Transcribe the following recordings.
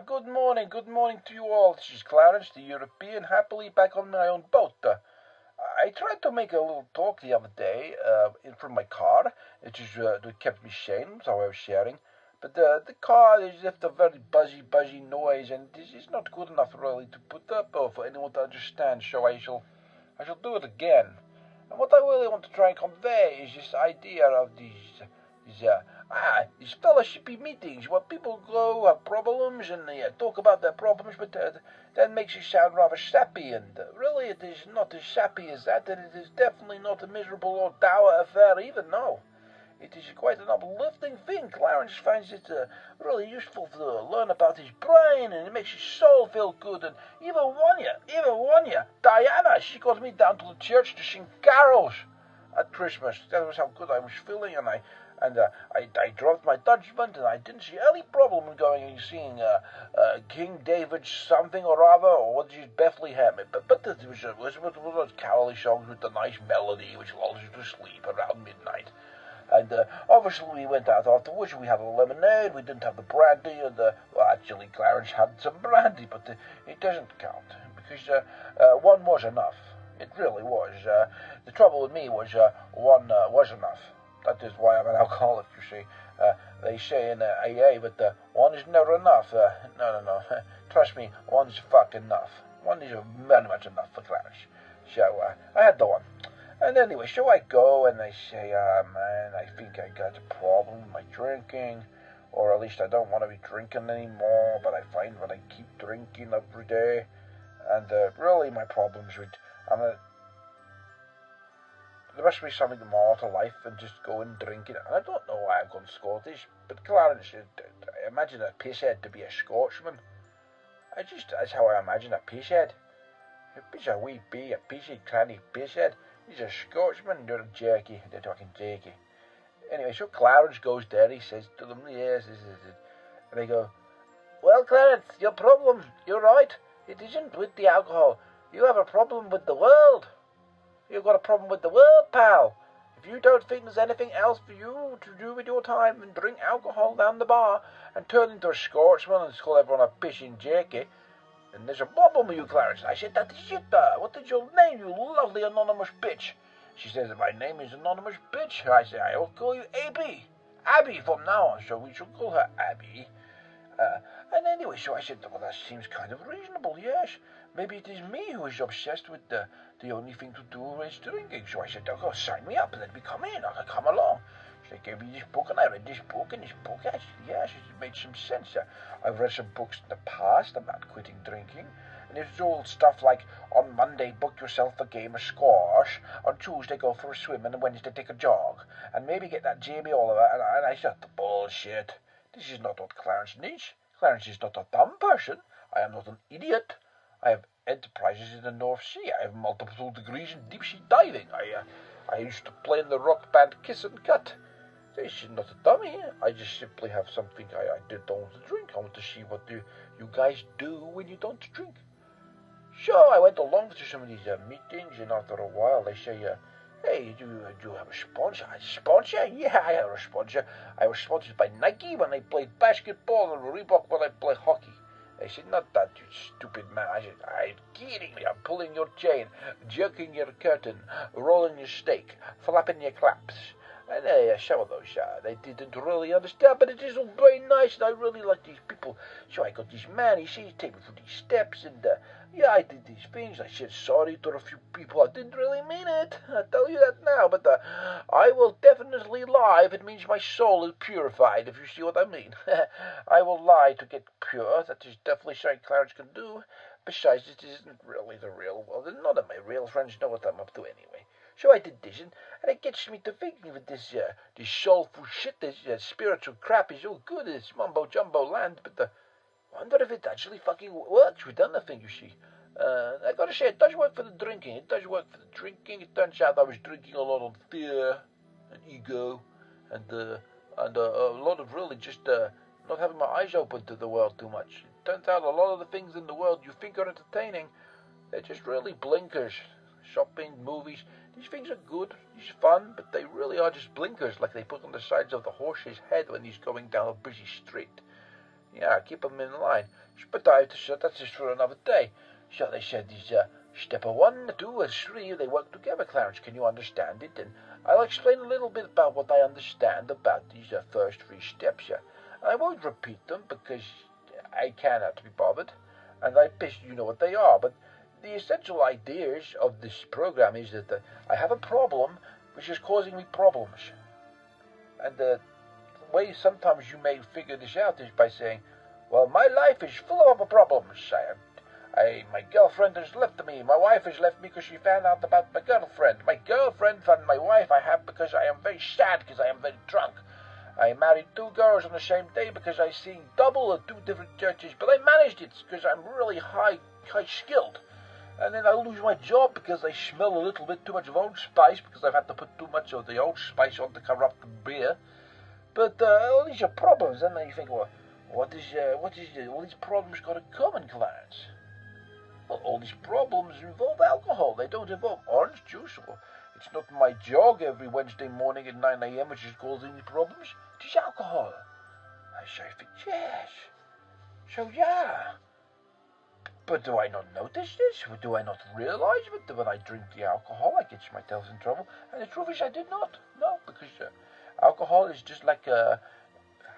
Good morning to you all. This is Clarence, the European, happily back on my own boat. I tried to make a little talk the other day in from my car. It kept me sane, so I was sharing. But the car is just a very buzzy noise, and this is not good enough really to put up or for anyone to understand. So I shall do it again. And what I really want to try and convey is this idea of these fellowshipy meetings where people go have problems and they talk about their problems, but that makes it sound rather sappy. And really, it is not as sappy as that, and it is definitely not a miserable or dour affair either. No. It is quite an uplifting thing. Clarence finds it really useful to learn about his brain, and it makes his soul feel good. And even one year, Diana, she got me down to the church to sing carols at Christmas. That was how good I was feeling, and I dropped my judgment, and I didn't see any problem in going and seeing King David's something or other, or what is Bethlehem. But it was one of those caroly songs with the nice melody, which lulls you to sleep around midnight. And obviously we went out afterwards. We had a lemonade. We didn't have the brandy. And well, actually, Clarence had some brandy, but it doesn't count because one was enough. It really was. The trouble with me was one was enough. That is why I'm an alcoholic. You see, they say in AA that one is never enough. No. Trust me, one's fucking enough. One is very much enough for Clarence. So I had the one. And anyway, so I go and I say, man, I think I got a problem with my drinking, or at least I don't want to be drinking anymore, but I find that I keep drinking every day, and really my problem's with, there must be something more to life than just going drinking, and I don't know why I've gone Scottish, but Clarence, I imagine a pisshead to be a Scotsman. That's how I imagine a pisshead. He's a wee bee, a pissy, cranny pisshead. He's a Scotsman, you're a jerky, they're talking jerky. Anyway, so Clarence goes there, he says to them, yes, this is it. And they go, well, Clarence, your problem, you're right, it isn't with the alcohol. You have a problem with the world. You've got a problem with the world, pal. If you don't think there's anything else for you to do with your time than drink alcohol down the bar and turn into a Scotsman and call everyone a pissing jerky, and there's a problem with you, Clarence. I said, that is it, what is your name, you lovely anonymous bitch? She says, my name is Anonymous Bitch. I say, I will call you Abby. Abby from now on, so we shall call her Abby. And anyway, so I said, well, that seems kind of reasonable, yes. Maybe it is me who is obsessed with the only thing to do is drinking. So I said, oh, sign me up and let me come in. I can come along. She gave me this book, and I read this book, and this book actually, yes, it made some sense. I've read some books in the past about quitting drinking, and it's all stuff like, on Monday, book yourself a game of squash, on Tuesday, go for a swim, and on Wednesday, take a jog, and maybe get that Jamie Oliver, and I said, the bullshit. This is not what Clarence needs. Clarence is not a dumb person. I am not an idiot. I have enterprises in the North Sea. I have multiple degrees in deep-sea diving. I used to play in the rock band Kiss and Cut. This is not a dummy. I just simply have something I don't want to drink. I want to see what you guys do when you don't drink. So I went along to some of these meetings, and after a while they say, hey, do you have a sponsor? A sponsor? Yeah, I have a sponsor. I was sponsored by Nike when I played basketball and Reebok when I played hockey. They said, not that, you stupid man. I said, I'm kidding me. I'm pulling your chain, jerking your curtain, rolling your steak, flapping your claps. And some of those, they didn't really understand, but it is all very nice, and I really like these people. So I got this man, he take me through these steps, and yeah, I did these things. I said sorry to a few people. I didn't really mean it. I tell you that now, but I will definitely lie if it means my soul is purified, if you see what I mean. I will lie to get pure. That is definitely something Clarence can do. Besides, it isn't really the real world, and none of my real friends know what I'm up to anyway. So I did this, and it gets me to thinking that this soulful shit, this spiritual crap is all good, it's mumbo-jumbo land, but I wonder if it actually fucking works with anything, you see. I gotta say, it does work for the drinking. It does work for the drinking. It turns out I was drinking a lot on fear and ego and a lot of really just not having my eyes open to the world too much. It turns out a lot of the things in the world you think are entertaining, they're just really blinkers. Shopping, movies, these things are good, these fun, but they really are just blinkers like they put on the sides of the horse's head when he's going down a busy street. Yeah, keep 'em in line. But I have to shut. That's just for another day. So they said these step 1, 2, and 3, they work together, Clarence. Can you understand it? And I'll explain a little bit about what I understand about these first 3 steps. I won't repeat them because I cannot be bothered, and I bet you know what they are. But the essential ideas of this program is that I have a problem which is causing me problems. And the way sometimes you may figure this out is by saying, well, my life is full of problems. My girlfriend has left me. My wife has left me because she found out about my girlfriend. My girlfriend and my wife I have because I am very sad because I am very drunk. I married 2 girls on the same day because I sing double at 2 different churches, but I managed it because I'm really high skilled. And then I lose my job because I smell a little bit too much of Old Spice because I've had to put too much of the Old Spice on to corrupt the beer. But all these are problems, and then you think, well, what is all these problems got in common, Clarence? Well, all these problems involve alcohol. They don't involve orange juice. Well, it's not my jog every Wednesday morning at 9 a.m. which is causing the problems. It is alcohol. I say, yes. So, yeah. But do I not notice this? Do I not realize that when I drink the alcohol, I get myself in trouble? And the truth is, I did not. No, because alcohol is just like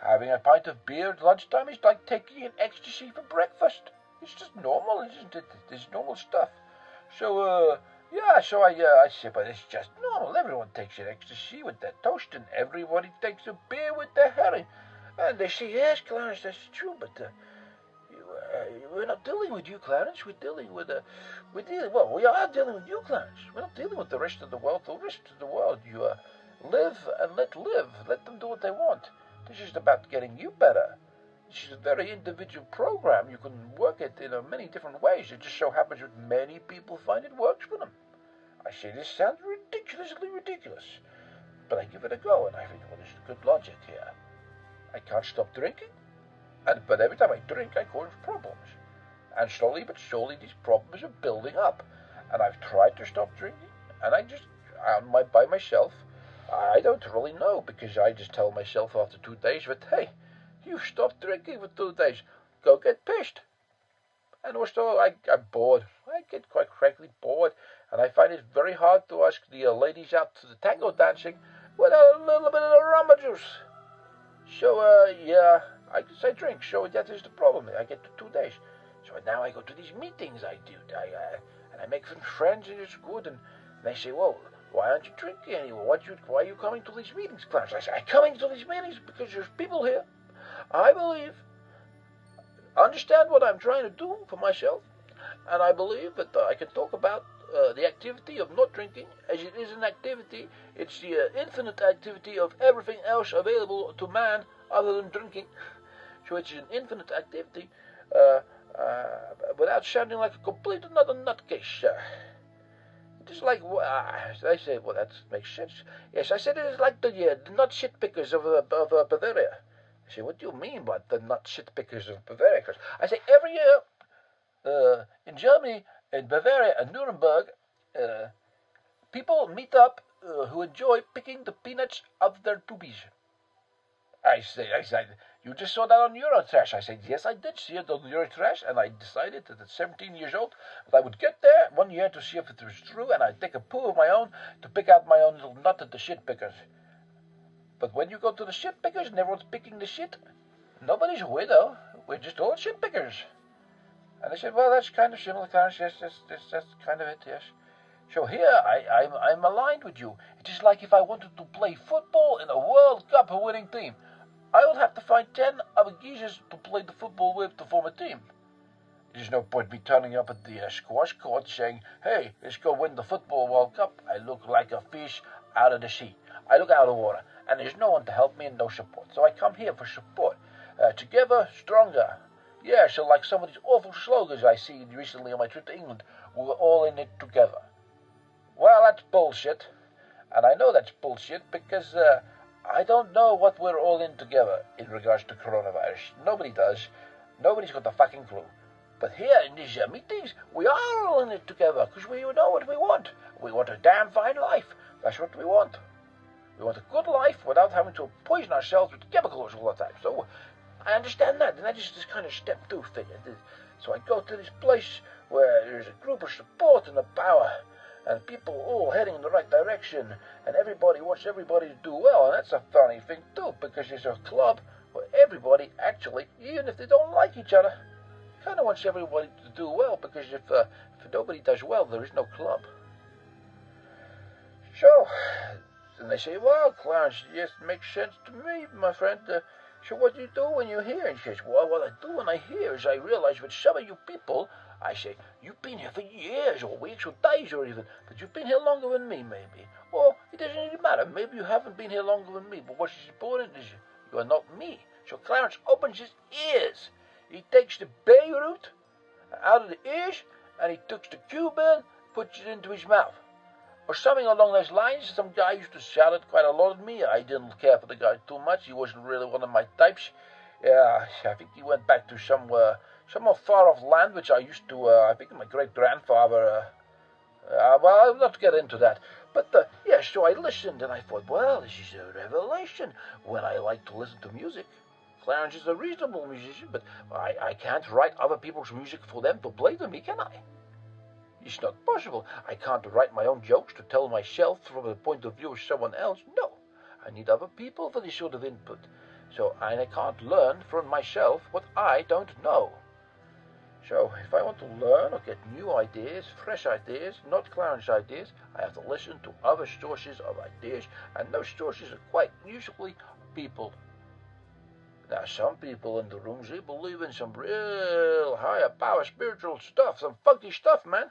having a pint of beer at lunchtime. It's like taking an ecstasy for breakfast. It's just normal, isn't it? It's normal stuff. So, yeah, so I say, but it's just normal. Everyone takes an ecstasy with their toast, and everybody takes a beer with their herring. And they say, yes, Clarence, that's true, but we're not dealing with you, Clarence. We are dealing with you, Clarence. We're not dealing with the rest of the world. The rest of the world, you live and let live. Let them do what they want. This is about getting you better. This is a very individual program. You can work it in many different ways. It just so happens that many people find it works for them. I say this sounds ridiculously ridiculous, but I give it a go, and I think, well, there's good logic here. I can't stop drinking, but every time I drink, I cause problems. And slowly but surely, these problems are building up. And I've tried to stop drinking, and by myself, I don't really know, because I just tell myself after 2 days that, hey, you've stopped drinking for 2 days. Go get pissed. And also, I'm bored. I get quite frankly bored, and I find it very hard to ask the ladies out to the tango dancing without a little bit of the rum juice. So, yeah, I guess I drink. So that is the problem. I get to 2 days. So now I go to these meetings and I make some friends, and it's good. And they say, well, why aren't you drinking anymore? Why are you coming to these meetings, Clarence? I say, I'm coming to these meetings because there's people here. I believe, understand what I'm trying to do for myself, and I believe that I can talk about the activity of not drinking as it is an activity. It's the infinite activity of everything else available to man other than drinking. So it's an infinite activity without sounding like a complete another nutcase. Just like, I say, well, that makes sense. Yes, I said it is like the nut shit pickers of Bavaria. I say, what do you mean by the nut shit pickers of Bavaria? I say, every year in Germany, in Bavaria and Nuremberg, people meet up who enjoy picking the peanuts out of their boobies. I said, you just saw that on Eurotrash. I said, yes, I did see it on Eurotrash, and I decided that at 17 years old that I would get there one year to see if it was true, and I'd take a poo of my own to pick out my own little nut at the shit pickers. But when you go to the shit pickers and everyone's picking the shit, nobody's a widow. We're just all shit pickers. And I said, well, that's kind of similar, Clarence. Yes, that's kind of it, yes. So here, I'm aligned with you. It is like if I wanted to play football in a World Cup winning team. I would have to find 10 other geezers to play the football with to form a team. There's no point me turning up at the squash court saying, hey, let's go win the football World Cup. I look like a fish out of the sea. I look out of water, and there's no one to help me and no support. So I come here for support. Together, stronger. Yeah, so like some of these awful slogans I see recently on my trip to England, we're all in it together. Well, that's bullshit. And I know that's bullshit because I don't know what we're all in together in regards to coronavirus. Nobody does. Nobody's got a fucking clue. But here in these meetings, we are all in it together because we know what we want. We want a damn fine life. That's what we want. We want a good life without having to poison ourselves with chemicals all the time. So I understand that, and I just kind of step through figure. So I go to this place where there's a group of support and the power, and people all heading in the right direction, and everybody wants everybody to do well, and that's a funny thing too, because there's a club where everybody actually, even if they don't like each other, kind of wants everybody to do well, because if nobody does well, there is no club. So, and they say, well, Clarence, yes, it makes sense to me, my friend. So what do you do when you're here? And he says, well, what I do when I hear is I realize with some of you people, I say, you've been here for years or weeks or days or even, but you've been here longer than me, maybe. Or it doesn't really matter. Maybe you haven't been here longer than me, but what's important is you are not me. So Clarence opens his ears. He takes the Beirut out of the ears, and he takes the Cuban, puts it into his mouth. Or something along those lines. Some guy used to shout it quite a lot at me. I didn't care for the guy too much. He wasn't really one of my types. Yeah, I think he went back to some more far-off land, which I used to, I think my great-grandfather, well, I'll not get into that. But, yeah, so I listened, and I thought, well, this is a revelation when I like to listen to music. Clarence is a reasonable musician, but I can't write other people's music for them to play to me, can I? It's not possible. I can't write my own jokes to tell myself from the point of view of someone else. No, I need other people for this sort of input. So I can't learn from myself what I don't know. So if I want to learn or get new ideas, fresh ideas, not Clarence ideas, I have to listen to other sources of ideas, and those sources are quite usually people. Now, some people in the rooms, they believe in some real higher power spiritual stuff, some funky stuff, man.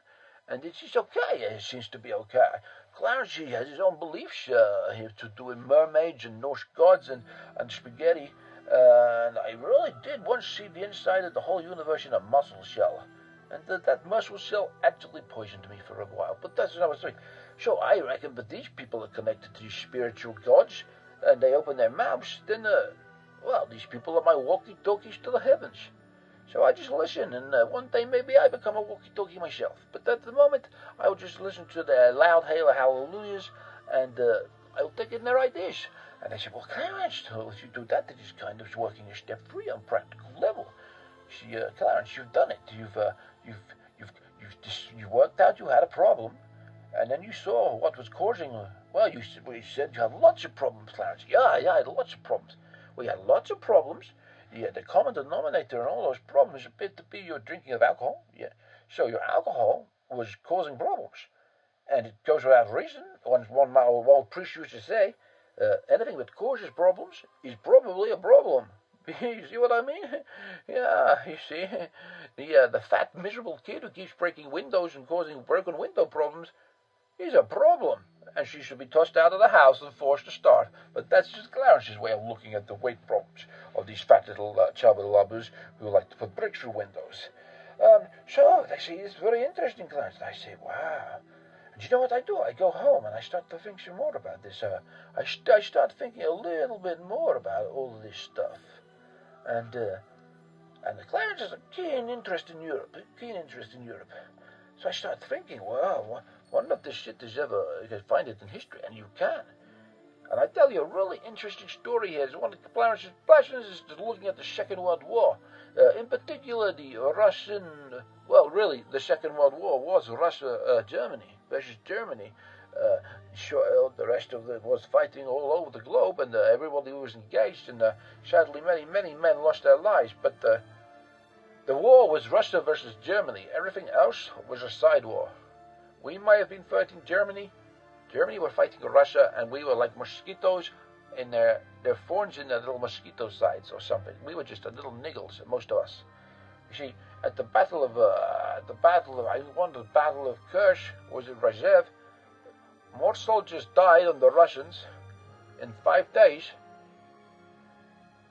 And it's okay. It seems to be okay. Clarence, he has his own beliefs to do with mermaids and Norse gods and spaghetti. And I really did once see the inside of the whole universe in a mussel shell. And that mussel shell actually poisoned me for a while. But that's another story. So I reckon that these people are connected to these spiritual gods, and they open their mouths, then, well, these people are my walkie-talkies to the heavens. So I just listen, and one day maybe I become a walkie-talkie myself. But at the moment, I'll just listen to their loud hail of hallelujahs, and I'll take in their ideas. And they say, well, Clarence, if you do that, it is kind of working a step 3 on practical level. See, Clarence, you've done it. You worked out you had a problem, and then you saw what was causing. Well, you said you have lots of problems, Clarence. Yeah, I had lots of problems. We had lots of problems. Yeah, the common denominator in all those problems appeared to be your drinking of alcohol. Yeah, so your alcohol was causing problems, and it goes without reason. One old priest used to say, anything that causes problems is probably a problem. You see what I mean? Yeah, you see, the fat, miserable kid who keeps breaking windows and causing broken window problems is a problem, and she should be tossed out of the house and forced to start. But that's just Clarence's way of looking at the weight problems of these fat little chubby lubbers who like to put bricks through windows. So they say, it's very interesting, Clarence. And I say, wow. And you know what I do? I go home and I start to think some more about this. I start thinking a little bit more about all of this stuff. And Clarence has a keen interest in Europe. So I start thinking, well, wonder if this shit is ever, you can find it in history, and you can. And I tell you a really interesting story here. One of Clarence's passions is looking at the Second World War. In particular, the Russian, well, really, the Second World War was Russia-Germany versus Germany. The rest of it was fighting all over the globe, and everybody was engaged, and sadly many men lost their lives. But the war was Russia versus Germany. Everything else was a side war. We might have been fighting Germany. Germany were fighting Russia, and we were like mosquitoes in their thorns in their little mosquito sides or something. We were just a little niggles, most of us. You see, at the battle of Kursk, was it Rzhev, more soldiers died on the Russians in 5 days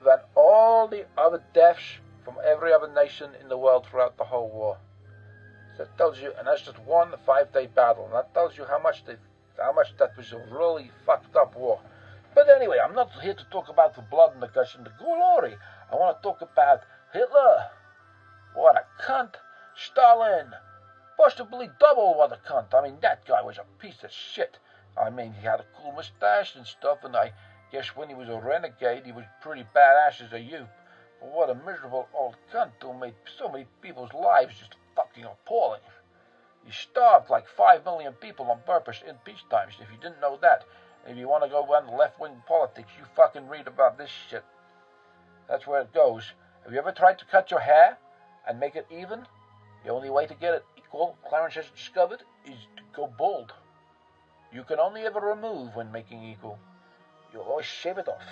than all the other deaths from every other nation in the world throughout the whole war. That tells you, and that's just one 5-day battle, and that tells you how much that was a really fucked up war. But anyway, I'm not here to talk about the blood and the guts and the glory. I want to talk about Hitler. What a cunt. Stalin. Possibly double what a cunt. I mean, that guy was a piece of shit. I mean, he had a cool mustache and stuff, and I guess when he was a renegade, he was pretty badass as a youth. But what a miserable old cunt who made so many people's lives just fucking appalling. He starved like 5 million people on purpose in peace times. If you didn't know that, if you want to go on left-wing politics, you fucking read about this shit. That's where it goes. Have you ever tried to cut your hair and make it even? The only way to get it equal, Clarence has discovered, is to go bald. You can only ever remove when making equal. You'll always shave it off.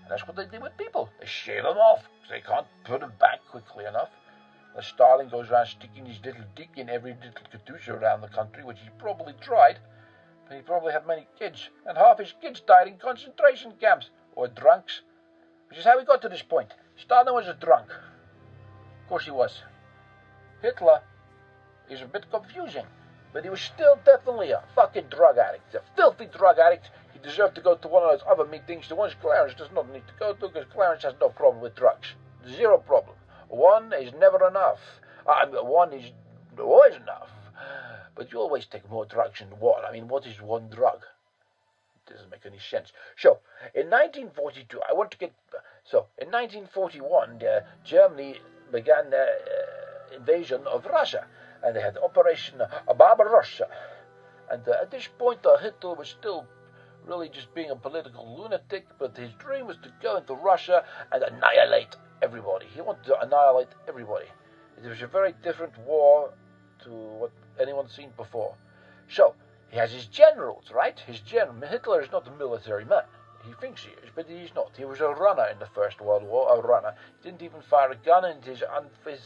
And that's what they do with people. They shave them off because they can't put them back quickly enough. The Stalin goes around sticking his little dick in every little Katusha around the country, which he probably tried. But he probably had many kids, and half his kids died in concentration camps, or drunks. Which is how we got to this point. Stalin was a drunk. Of course he was. Hitler is a bit confusing, but he was still definitely a fucking drug addict. A filthy drug addict. He deserved to go to one of those other meetings, the ones Clarence does not need to go to, because Clarence has no problem with drugs. Zero problem. One is never enough. One is always enough. But you always take more drugs than one. I mean, what is one drug? It doesn't make any sense. So, in 1942, in 1941, Germany began their invasion of Russia, and they had Operation Barbarossa. And at this point, Hitler was still really just being a political lunatic, but his dream was to go into Russia and annihilate everybody. He wanted to annihilate everybody. It was a very different war to what anyone's seen before. So, he has his generals, right? Hitler is not a military man. He thinks he is, but he's not. He was a runner in the First World War, a runner. He didn't even fire a gun, and he's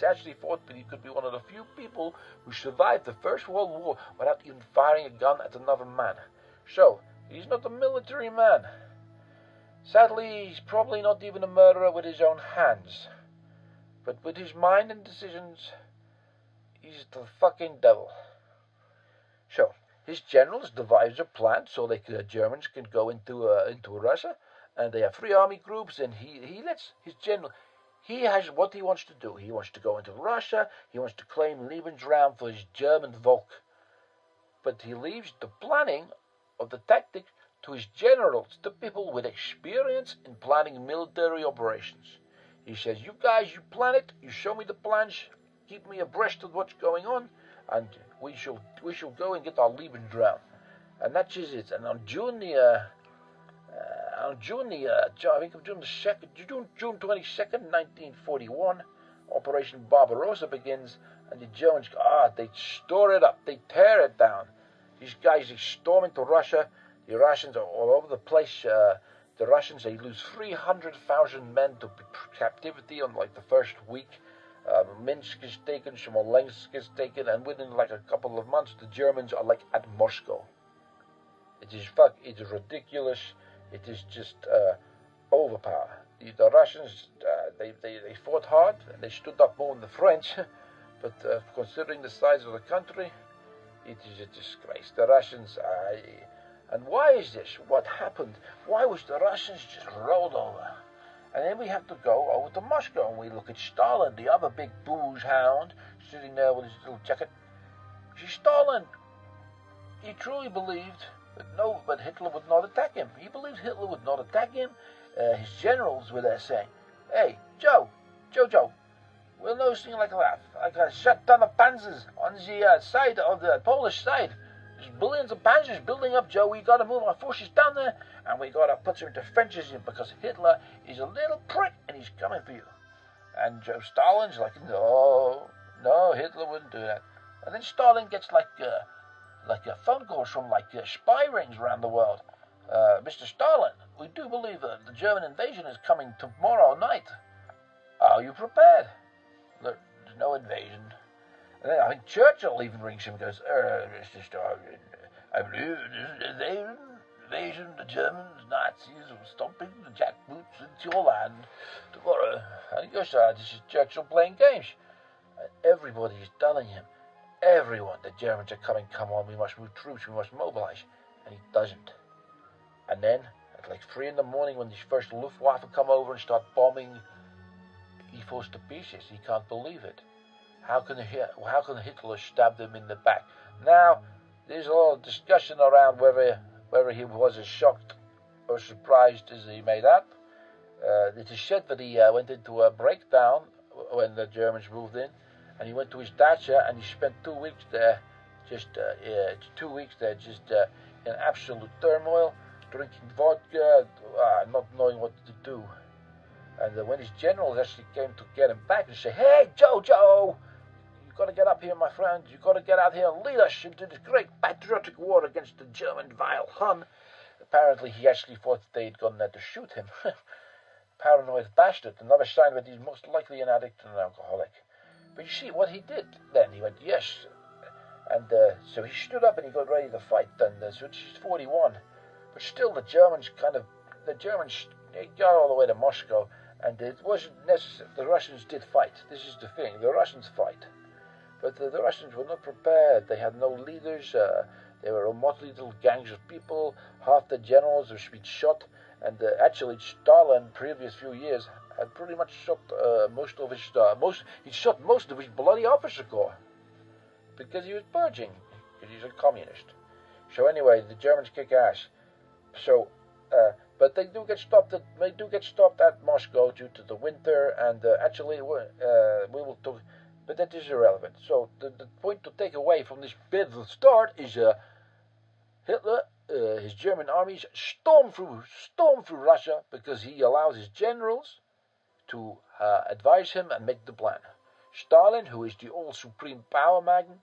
actually thought that he could be one of the few people who survived the First World War without even firing a gun at another man. So, he's not a military man. Sadly, he's probably not even a murderer with his own hands. But with his mind and decisions, he's the fucking devil. So, his generals devised a plan so the Germans can go into Russia, and they have 3 army groups, and he lets his general. He has what he wants to do. He wants to go into Russia. He wants to claim Lebensraum for his German Volk. But he leaves the planning of the tactics to his generals, the people with experience in planning military operations. He says, you guys, you plan it, you show me the plans, keep me abreast of what's going on, and we shall go and get our Lebensraum. And that's just it. And on June 22nd, 1941, Operation Barbarossa begins, and the Germans, they store it up, they tear it down. These guys, they storm into Russia. The Russians are all over the place. The Russians, they lose 300,000 men to captivity on like the first week. Minsk is taken, Smolensk is taken, and within like a couple of months, the Germans are like at Moscow. It is ridiculous. It is just overpower. The Russians, they fought hard, and they stood up more than the French, but considering the size of the country, it is a disgrace. The Russians, and why is this? What happened? Why was the Russians just rolled over? And then we have to go over to Moscow, and we look at Stalin, the other big booze hound, sitting there with his little jacket. See, Stalin, he truly believed that Hitler would not attack him. He believed Hitler would not attack him. His generals were there saying, hey, Joe, we'll know something like that. Like a shut ton of panzers on the side of the Polish side. There's billions of panzers building up, Joe. We got to move our forces down there, and we got to put some defenses in because Hitler is a little prick, and he's coming for you. And Joe Stalin's like, no, Hitler wouldn't do that. And then Stalin gets like a phone calls from spy rings around the world. Mr. Stalin, we do believe that the German invasion is coming tomorrow night. Are you prepared? There's no invasion. And then I think Churchill even rings him and goes, Mr. Stalin, I believe the invasion of the Germans, Nazis, will stomping the jackboots into your land tomorrow. And he goes, this is Churchill playing games. And everybody is telling him, everyone, the Germans are coming, come on, we must move troops, we must mobilize. And he doesn't. And then, at like 3 in the morning, when these first Luftwaffe come over and start bombing, he falls to pieces. He can't believe it. How can Hitler stab them in the back? Now, there's a lot of discussion around whether he was as shocked or surprised as he made up. It is said that he went into a breakdown when the Germans moved in, and he went to his dacha and he spent 2 weeks there, just 2 weeks there, just in absolute turmoil, drinking vodka, not knowing what to do. And when his generals actually came to get him back and say, "Hey, Jojo, you got to get up here, my friend. You got to get out here and lead us into this great patriotic war against the German vile Hun." Apparently, he actually thought they'd gone there to shoot him. Paranoid bastard. Another sign that he's most likely an addict and an alcoholic. But you see what he did then. He went, yes. And so he stood up and he got ready to fight. And so he's 41. But still, the Germans they got all the way to Moscow. And it wasn't necessary. The Russians did fight. This is the thing. The Russians fight. But the Russians were not prepared. They had no leaders. They were a motley little gangs of people. Half the generals have been shot. And actually, Stalin, previous few years, had pretty much shot he shot most of his bloody officer corps because he was purging, because he's a communist. So anyway, the Germans kick ass. So, but they do get stopped at Moscow due to the winter, and actually, we will talk. But that is irrelevant. So the point to take away from this bit of the start is Hitler. His German armies storm through Russia because he allows his generals to advise him and make the plan. Stalin, who is the all-supreme power magnate,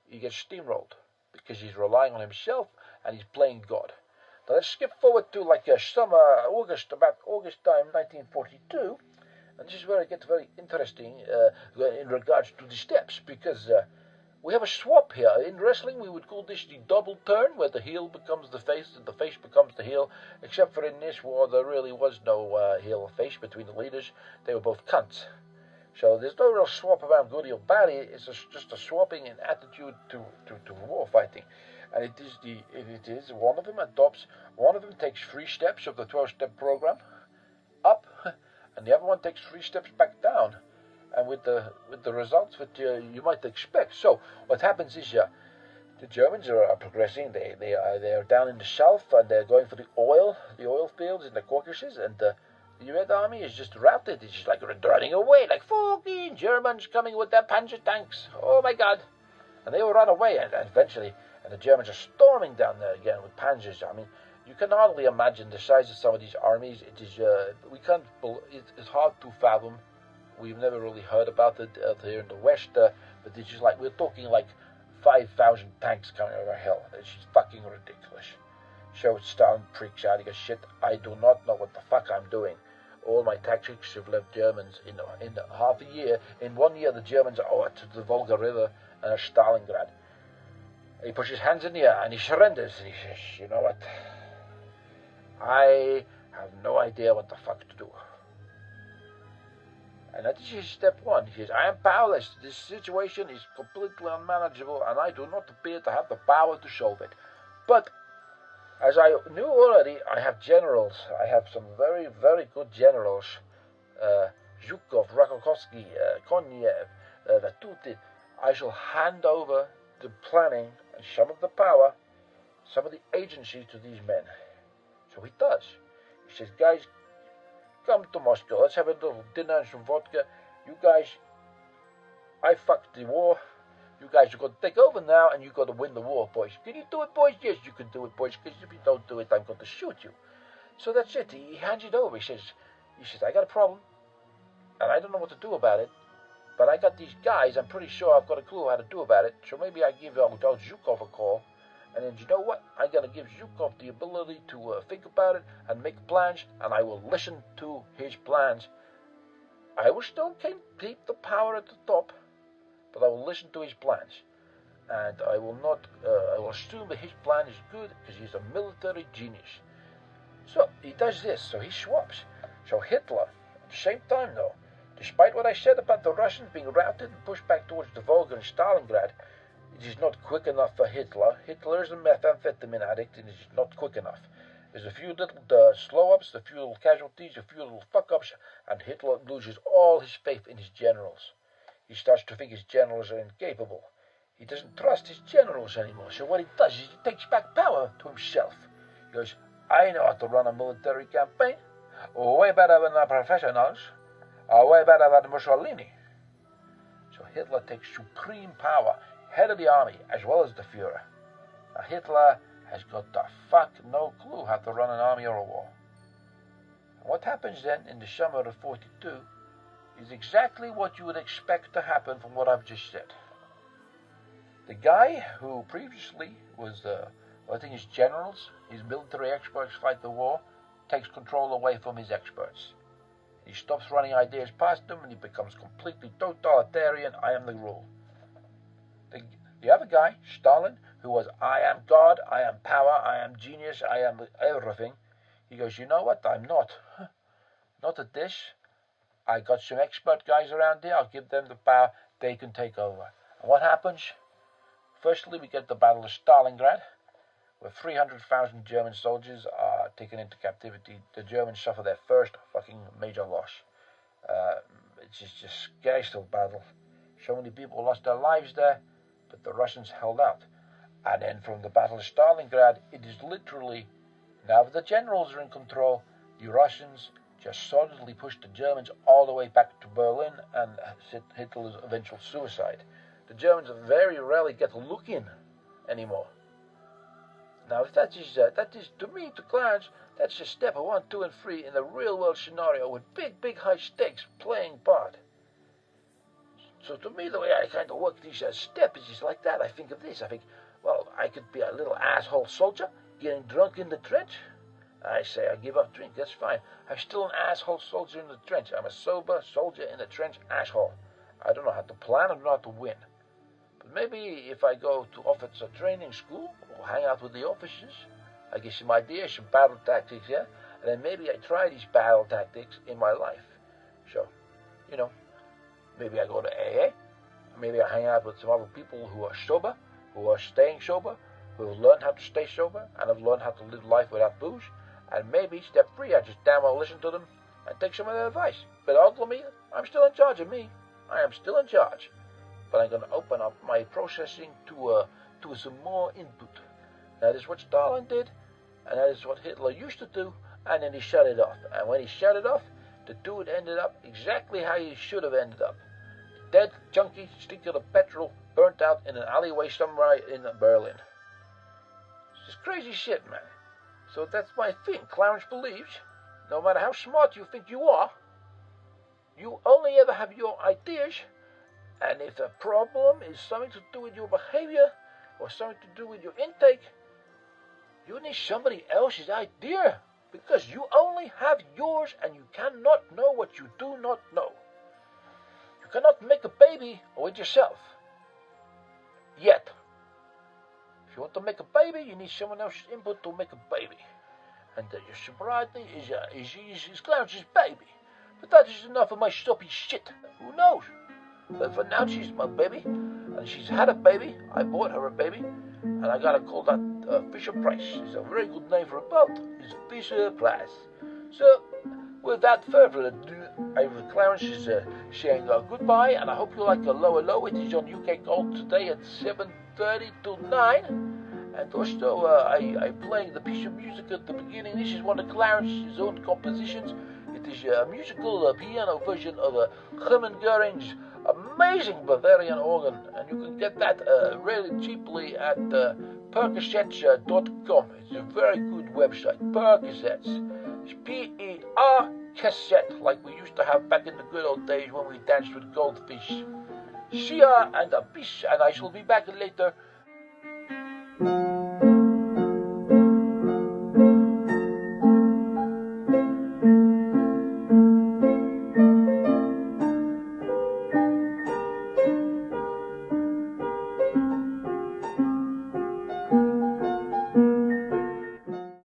he gets steamrolled because he's relying on himself and he's playing God. Now let's skip forward to like about August time 1942, and this is where it gets very interesting in regards to the steps, because we have a swap here. In wrestling, we would call this the double turn, where the heel becomes the face and the face becomes the heel. Except for in this war, there really was no heel or face between the leaders. They were both cunts. So there's no real swap around goody or baddie. It's just a swapping in attitude to war fighting. And it is one of them adopts, one of them takes 3 steps of the 12-step program up, and the other one takes 3 steps back down. And with the results that you might expect. So what happens is the Germans are progressing. They are down in the south and they're going for the oil fields in the Caucasus, and the Red Army is just routed. It's just like running away, like fucking Germans coming with their Panzer tanks. Oh my God! And they will run away, and eventually, and the Germans are storming down there again with Panzers. I mean, you can hardly imagine the size of some of these armies. It is it's hard to fathom. We've never really heard about it here in the West, but it's just like, we're talking like 5,000 tanks coming over a hill. It's just fucking ridiculous. So Stalin freaks out. He goes, shit, I do not know what the fuck I'm doing. All my tactics have left Germans in half a year. In 1 year, the Germans are to the Volga River and at Stalingrad. He puts his hands in the air and he surrenders. And he says, you know what? I have no idea what the fuck to do. And that is step 1. He says, I am powerless. This situation is completely unmanageable, and I do not appear to have the power to solve it. But, as I knew already, I have generals. I have some very, very good generals. Zhukov, Rakokovsky, Konev, Vatutin. I shall hand over the planning and some of the power, some of the agency to these men. So he does. He says, guys, come to Moscow. Let's have a little dinner and some vodka. You guys, I fucked the war. You guys are going to take over now, and you got to win the war, boys. Can you do it, boys? Yes, you can do it, boys. Because if you don't do it, I'm going to shoot you. So that's it. He hands it over. He says, I got a problem, and I don't know what to do about it. But I got these guys. I'm pretty sure I've got a clue how to do about it. So maybe I give Zhukov a call. And then you know what? I'm going to give Zhukov the ability to think about it and make plans, and I will listen to his plans. I will still keep the power at the top, but I will listen to his plans. And I will not, I will assume that his plan is good because he's a military genius. So he does this, so he swaps. So Hitler, at the same time though, despite what I said about the Russians being routed and pushed back towards the Volga and Stalingrad, it is not quick enough for Hitler. Hitler is a methamphetamine addict, and it is not quick enough. There's a few little slow-ups, a few little casualties, a few little fuck-ups, and Hitler loses all his faith in his generals. He starts to think his generals are incapable. He doesn't trust his generals anymore, so what he does is he takes back power to himself. He goes, I know how to run a military campaign. way better than the professionals, way better than Mussolini. So Hitler takes supreme power, head of the army as well as the Führer. Now Hitler has got the fuck no clue how to run an army or a war. And what happens then in the summer of 42 is exactly what you would expect to happen from what I've just said. The guy who previously was letting his generals, his military experts fight the war, takes control away from his experts. He stops running ideas past them and he becomes completely totalitarian. I am the rule. The other guy, Stalin, who was I am God, I am power, I am genius, I am everything. He goes, you know what, I'm not. Not at this. I got some expert guys around here, I'll give them the power, they can take over. And what happens? Firstly, we get the Battle of Stalingrad, where 300,000 German soldiers are taken into captivity. The Germans suffer their first fucking major loss. It's just a scary still battle. So many people lost their lives there, but the Russians held out. And then from the Battle of Stalingrad, it is literally, now that the generals are in control, the Russians just solidly pushed the Germans all the way back to Berlin and Hitler's eventual suicide. The Germans very rarely get a look in anymore. Now, if that is to me, to Clarence, that's just step 1, 2, and 3 in the real-world scenario with big high stakes playing part. So to me, the way I kind of work these steps is like that. I think of this. I think, well, I could be a little asshole soldier getting drunk in the trench. I say I give up drink. That's fine. I'm still an asshole soldier in the trench. I'm a sober soldier in the trench asshole. I don't know how to plan. I don't know how to win. But maybe if I go to officer training school or hang out with the officers, I get some ideas, some battle tactics, yeah? And then maybe I try these battle tactics in my life. So, you know, maybe I go to AA. Maybe I hang out with some other people who are sober, who are staying sober, who have learned how to stay sober, and have learned how to live life without booze. And maybe step 3, I just damn well listen to them and take some of their advice. But ultimately, I'm still in charge of me. I am still in charge. But I'm going to open up my processing to some more input. That is what Stalin did, and that is what Hitler used to do, and then he shut it off. And when he shut it off, the dude ended up exactly how he should have ended up. Dead, junkie, stinking of petrol, burnt out in an alleyway somewhere in Berlin. It's just crazy shit, man. So that's my thing. Clarence believes, no matter how smart you think you are, you only ever have your ideas, and if a problem is something to do with your behavior or something to do with your intake, you need somebody else's idea, because you only have yours and you cannot know what you do not know. You cannot make a baby with yourself. Yet. If you want to make a baby, you need someone else's input to make a baby. And your sobriety is Clarence's baby. But that is enough of my soppy shit. Who knows? But for now, she's my baby. And she's had a baby. I bought her a baby. And I gotta call that Fisher Price. It's a very good name for a boat. It's Fisher Price. So, without further ado, Clarence is saying goodbye. And I hope you like the Lower. It is on UK Gold today at 7:30 to 9. And also, I'm playing the piece of music at the beginning. This is one of Clarence's own compositions. It is a musical piano version of Hermann Göring's amazing Bavarian organ. And you can get that really cheaply at Percocets.com. It's a very good website. Percocets. It's P-E-R cassette, like we used to have back in the good old days when we danced with goldfish. See ya and a peace, and I shall be back later.